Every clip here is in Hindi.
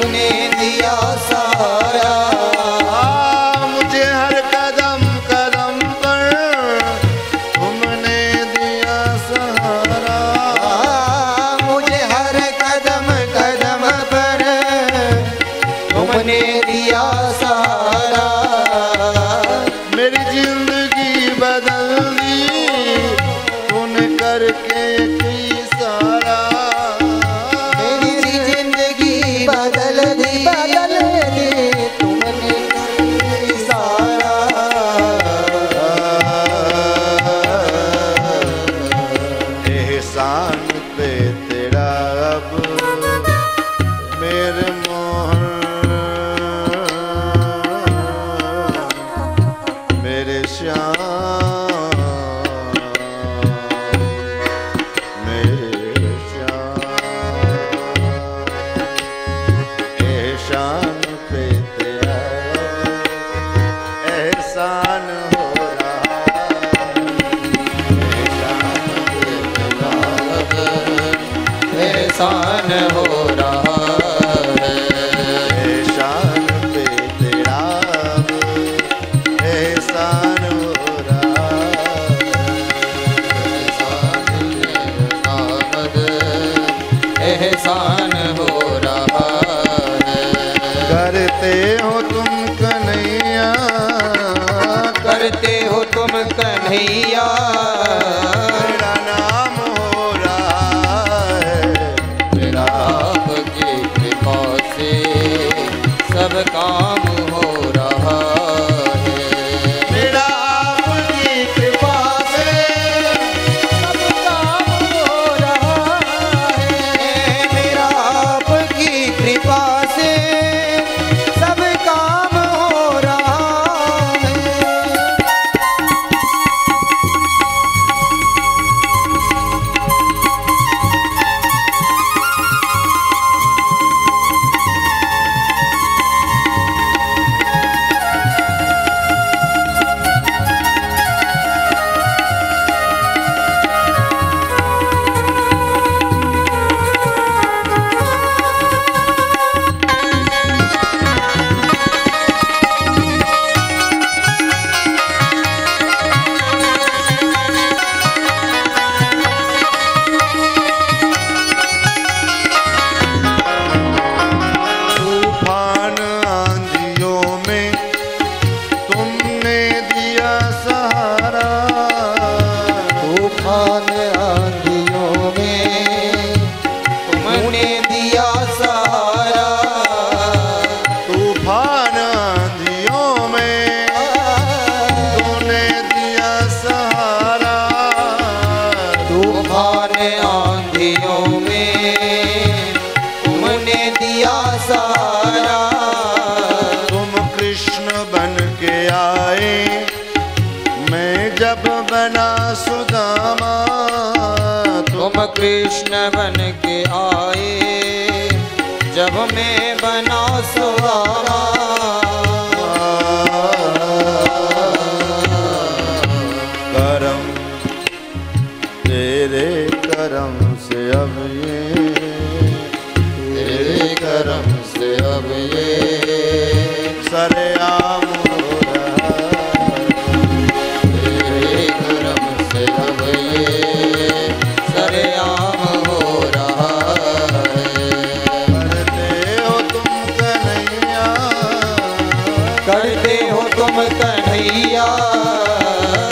तुमने दिया सहारा। मुझे हर कदम कदम पर तुमने दिया सहारा। मुझे हर कदम कदम पर तुमने दिया सहारा। मेरी जिंदगी बदल दी तूने करके सारा। मेरी जिंदगी बदल दी तुमने सारा। एहसान पे तेरा अब मेरे मोहन मेरे श्याम मेरे श्याम। एहसान पे तेरा एहसान हो रहा। एहसान हो रहा है। एहसान पे तेरा एहसान हो रहा। एहसान हो रहा है। करते हो तुम कन्हैया करते हो तुम कन्हैया। मेरा नाम हो रहा है। मेरा आपकी कृपा से सब काम हो रहा है। मेरा आपकी कृपा से सब काम हो रहा है। मेरा आपकी कृपा से सब काम हो रहा है। तूफान आंधियों में तुमने दिया सहारा। तूफान आंधियों में तुमने दिया सहारा। तूफान आंधियों में तूने दिया सहारा। तूफान आंधियों में तुमने दिया सहारा। तुम कृष्ण बन के आए मैं जब बना सुदामा। तुम कृष्ण बन के आए जब मैं बना सुदामा। करम तेरे करम से अब ये तेरे करम से अब ये सरेआम हो रहा। तेरे करम से अब ये सरेआम हो रहा है। करते हो तुम कन्हैया करते हो तुम कन्हैया।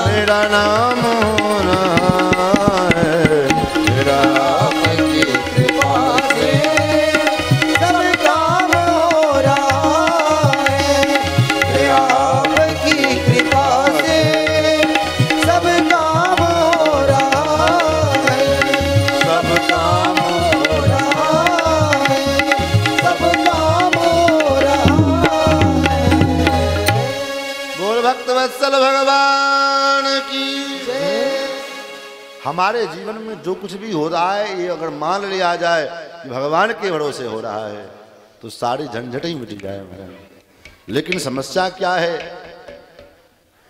मेरा नाम हो रहा है। मेरा आपकी कृपा से सब काम हो रहा है। आपकी कृपा से सब काम हो रहा है। सब काम हो रहा है। सब काम हो रहा है। बोल भक्त वत्सल भगवान की। हमारे जीवन में जो कुछ भी हो रहा है ये अगर मान लिया जाए कि भगवान के भरोसे हो रहा है तो सारी झंझट ही मिट जाए महाराज। लेकिन समस्या क्या है,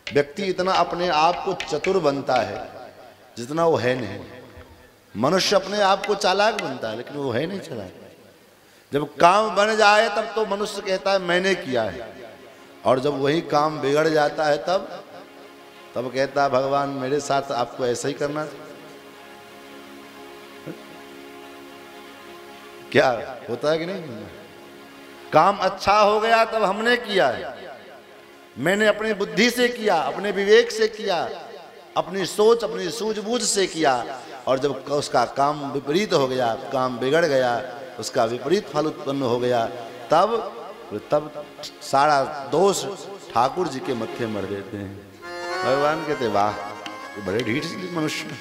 व्यक्ति इतना अपने आप को चतुर बनता है जितना वो है नहीं। मनुष्य अपने आप को चालाक बनता है लेकिन वो है नहीं चालाक। जब काम बन जाए तब तो मनुष्य कहता है मैंने किया है, और जब वही काम बिगड़ जाता है तब कहता है भगवान मेरे साथ आपको ऐसा ही करना था। क्या होता है कि नहीं? काम अच्छा हो गया तब हमने किया है, मैंने अपनी बुद्धि से किया, अपने विवेक से किया, अपनी सोच अपनी सूझबूझ से किया, और जब उसका काम विपरीत हो गया, काम बिगड़ गया, उसका विपरीत फल उत्पन्न हो गया, तब सारा दोष ठाकुर जी के मत्थे मर देते हैं। भगवान कहते वाह ये बड़े ढीठ मनुष्य।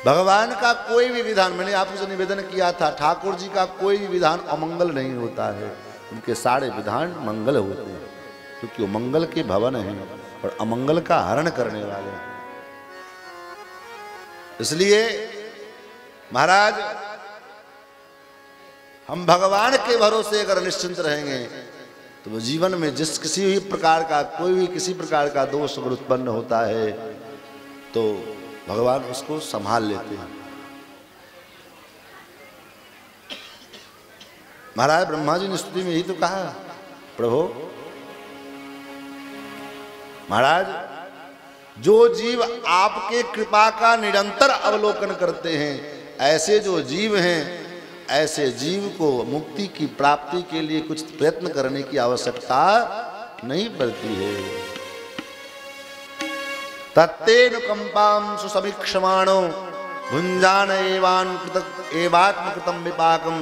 भगवान का कोई भी विधान, मैंने आपसे निवेदन किया था, ठाकुर जी का कोई भी विधान अमंगल नहीं होता है, उनके सारे विधान मंगल होते हैं, क्योंकि वो मंगल के भवन हैं और अमंगल का हरण करने वाले हैं। इसलिए महाराज हम भगवान के भरोसे अगर निश्चिंत रहेंगे तो वो जीवन में जिस किसी भी प्रकार का कोई भी किसी प्रकार का दोष अगर उत्पन्न होता है तो भगवान उसको संभाल लेते हैं। महाराज ब्रह्मा जी ने स्तुति में यही तो कहा, प्रभु महाराज जो जीव आपके कृपा का निरंतर अवलोकन करते हैं, ऐसे जो जीव हैं, ऐसे जीव को मुक्ति की प्राप्ति के लिए कुछ प्रयत्न करने की आवश्यकता नहीं पड़ती है। तत्तेनुकंपां सुसमीक्षमाणो भुंजान एवात्मकृतं विपाकं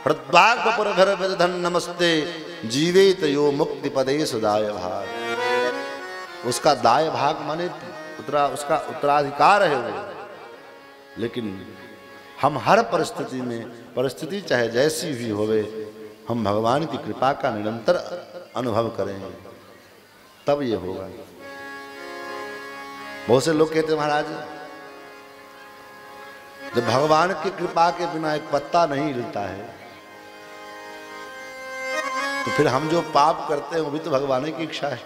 हृद्भागपुरभरधन नमस्ते जीवेत यो मुक्ति पदे सुदाय भाग। उसका दाय भाग माने उसका उत्तराधिकार है वो, लेकिन हम हर परिस्थिति में, परिस्थिति चाहे जैसी भी होवे, हम भगवान की कृपा का निरंतर अनुभव करेंगे तब ये होगा। बहुत से लोग कहते हैं महाराज जब भगवान की कृपा के बिना एक पत्ता नहीं हिलता है तो फिर हम जो पाप करते हैं वो भी तो भगवान की इच्छा है।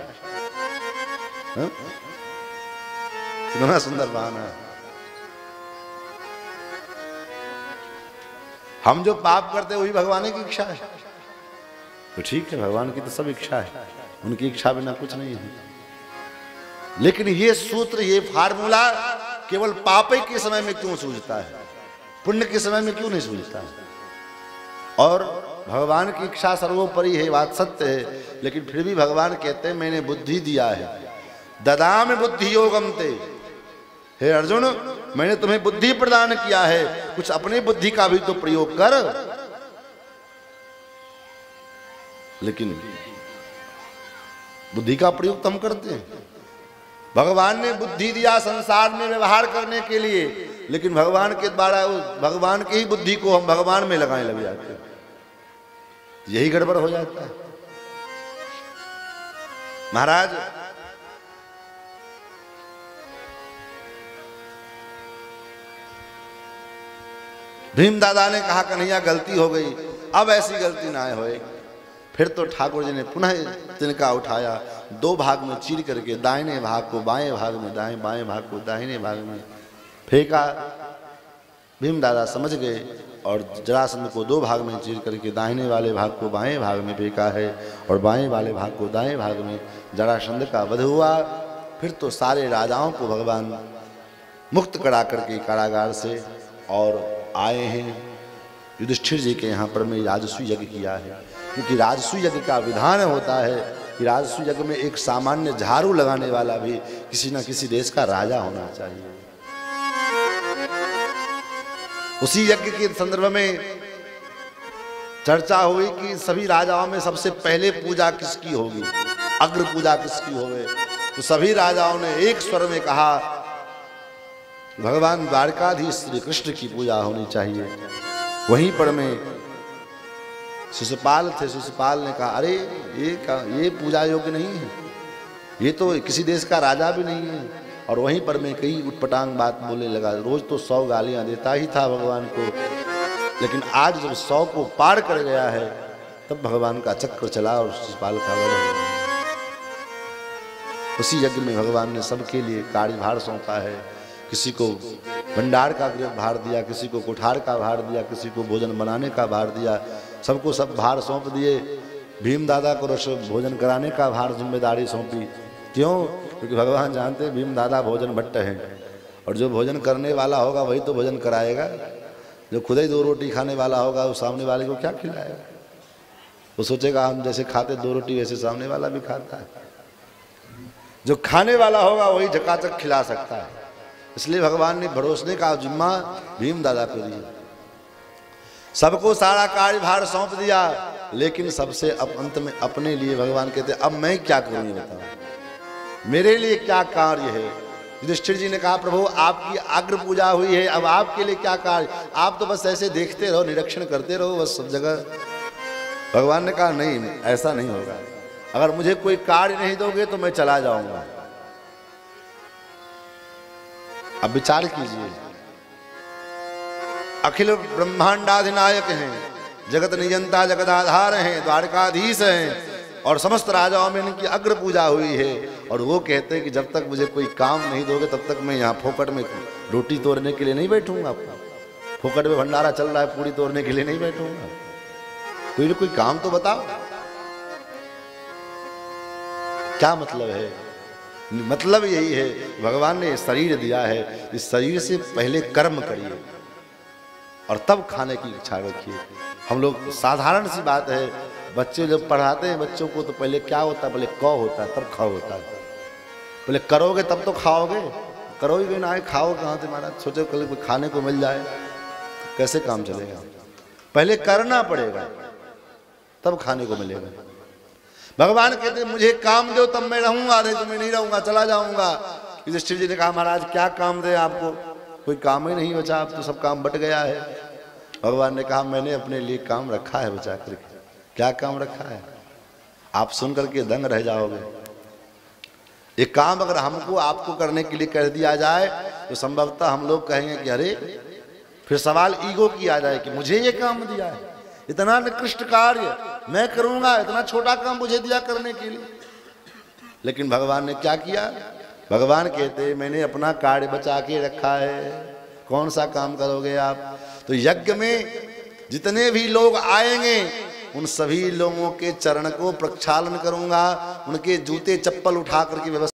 कितना सुंदर बहाना है। हम जो पाप करते हैं वही भगवान की इच्छा है, तो ठीक है, भगवान की तो सब इच्छा है, उनकी इच्छा बिना कुछ नहीं है। लेकिन ये सूत्र, ये फार्मूला केवल पाप के समय में क्यों सूझता है, पुण्य के समय में क्यों नहीं सूझता है? और भगवान की इच्छा सर्वोपरि है, बात सत्य है, लेकिन फिर भी भगवान कहते हैं मैंने बुद्धि दिया है, ददामि बुद्धि योगम ते, हे अर्जुन मैंने तुम्हें बुद्धि प्रदान किया है, कुछ अपनी बुद्धि का भी तो प्रयोग कर। लेकिन बुद्धि का प्रयोग तो हम करते हैं। भगवान ने बुद्धि दिया संसार में व्यवहार करने के लिए, लेकिन भगवान के द्वारा भगवान की ही बुद्धि को हम भगवान में लगाने लग जाते हैं, यही गड़बड़ हो जाता है। महाराज भीम दादा ने कहा कन्हैया गलती हो गई, अब ऐसी गलती ना होए। फिर तो ठाकुर जी ने पुनः तिनका उठाया, दो भाग में चीर करके दाहिने भाग को बाएं भाग में, बाएं भाग को दाहिने भाग में फेंका। भीम दादा समझ गए और जरासंध को दो भाग में चीर करके दाहिने वाले भाग को बाएं भाग में फेंका है और बाएं वाले भाग को दाएं भाग में। जरासंध का वध हुआ। फिर तो सारे राजाओं को भगवान मुक्त करा करके कारागार से और आए हैं युधिष्ठिर जी के यहाँ पर। मैं राजसूय यज्ञ किया है, क्योंकि राजसूय यज्ञ का विधान होता है कि राजसूय यज्ञ में एक सामान्य झाड़ू लगाने वाला भी किसी न किसी देश का राजा होना चाहिए। उसी यज्ञ के संदर्भ में चर्चा हुई कि सभी राजाओं में सबसे पहले पूजा किसकी होगी, अग्र पूजा किसकी होगी। तो सभी राजाओं ने एक स्वर में कहा भगवान द्वारकाधीश श्री कृष्ण की पूजा होनी चाहिए। वहीं पर में शिशुपाल थे, शिशुपाल ने कहा अरे ये पूजा योग्य नहीं है, ये तो किसी देश का राजा भी नहीं है। और वहीं पर मैं कई उटपटांग बात बोलने लगा। रोज तो 100 गालियां देता ही था भगवान को, लेकिन आज जब 100 को पार कर गया है तब भगवान का चक्र चला और शिशुपाल का वध हुआ। उसी यज्ञ में भगवान ने सबके लिए कार्यभार सौंपा है किसी को भंडार का भार दिया, किसी को कुठार का भार दिया, किसी को भोजन बनाने का भार दिया, सबको सब भार सौंप दिए। भीम दादा को रस भोजन कराने का भार जिम्मेदारी सौंपी। क्यों? क्योंकि भगवान जानते हैं भीम दादा भोजन भट्ट हैं, और जो भोजन करने वाला होगा वही तो भोजन कराएगा। जो खुद ही 2 रोटी खाने वाला होगा वो सामने वाले को क्या खिलाएगा? वो सोचेगा हम जैसे खाते 2 रोटी वैसे सामने वाला भी खाता है। जो खाने वाला होगा वही झकाझक खिला सकता है। इसलिए भगवान ने भरोसने का जिम्मा भीम दादा को दिया। सबको सारा कार्यभार सौंप दिया, लेकिन सबसे अब अंत में अपने लिए भगवान कहते अब मैं क्या करूं ये बताओ, मेरे लिए क्या कार्य है। युधिष्ठिर जी ने कहा प्रभु आपकी अग्र पूजा हुई है, अब आपके लिए क्या कार्य? आप तो बस ऐसे देखते रहो, निरीक्षण करते रहो बस सब जगह। भगवान ने कहा नहीं, ऐसा नहीं होगा। अगर मुझे कोई कार्य नहीं दोगे तो मैं चला जाऊंगा। अब विचार कीजिए, अखिल ब्रह्मांडाधिनायक हैं, जगत नियंता जगदाधार हैं, द्वारकाधीश हैं, और समस्त राजाओं में इनकी अग्र पूजा हुई है। और वो कहते हैं कि जब तक मुझे कोई काम नहीं दोगे तब तक मैं यहाँ फोकट में रोटी तोड़ने के लिए नहीं बैठूंगा। फोकट में भंडारा चल रहा है, पूरी तोड़ने के लिए नहीं बैठूंगा। कोई काम तो बताओ, क्या मतलब है? मतलब यही है भगवान ने शरीर दिया है, इस शरीर से पहले कर्म करिए और तब खाने की इच्छा रखिए। हम लोग साधारण सी बात है, बच्चे जब पढ़ाते हैं बच्चों को तो पहले क्या होता है? पहले क होता है तब ख होता है। पहले करोगे तब तो खाओगे, करोगे ना खाओ कहाँ से महाराज? सोचो कल कोई खाने को मिल जाए तो कैसे काम चलेगा? पहले करना पड़ेगा तब खाने को मिलेगा। भगवान कहते मुझे काम दो तब मैं रहूंगा, नहीं तो मैं नहीं रहूंगा, चला जाऊंगा। युधिष्ठिर जी ने कहा महाराज क्या काम दे आपको? कोई काम ही नहीं बचा, अब तो सब काम बट गया है। भगवान ने कहा मैंने अपने लिए काम रखा है बचा करके। क्या काम रखा है? आप सुन करके दंग रह जाओगे। एक काम अगर हमको आपको करने के लिए कर दिया जाए तो संभवतः हम लोग कहेंगे कि अरे, फिर सवाल ईगो की आ जाए कि मुझे ये काम दिया है, इतना निकृष्ट कार्य मैं करूंगा, इतना छोटा काम मुझे दिया करने के लिए। लेकिन भगवान ने क्या किया? भगवान कहते मैंने अपना कार्य बचा के रखा है। कौन सा काम करोगे आप? तो यज्ञ में जितने भी लोग आएंगे उन सभी लोगों के चरण को प्रक्षालन करूंगा, उनके जूते चप्पल उठा करके व्यवस्था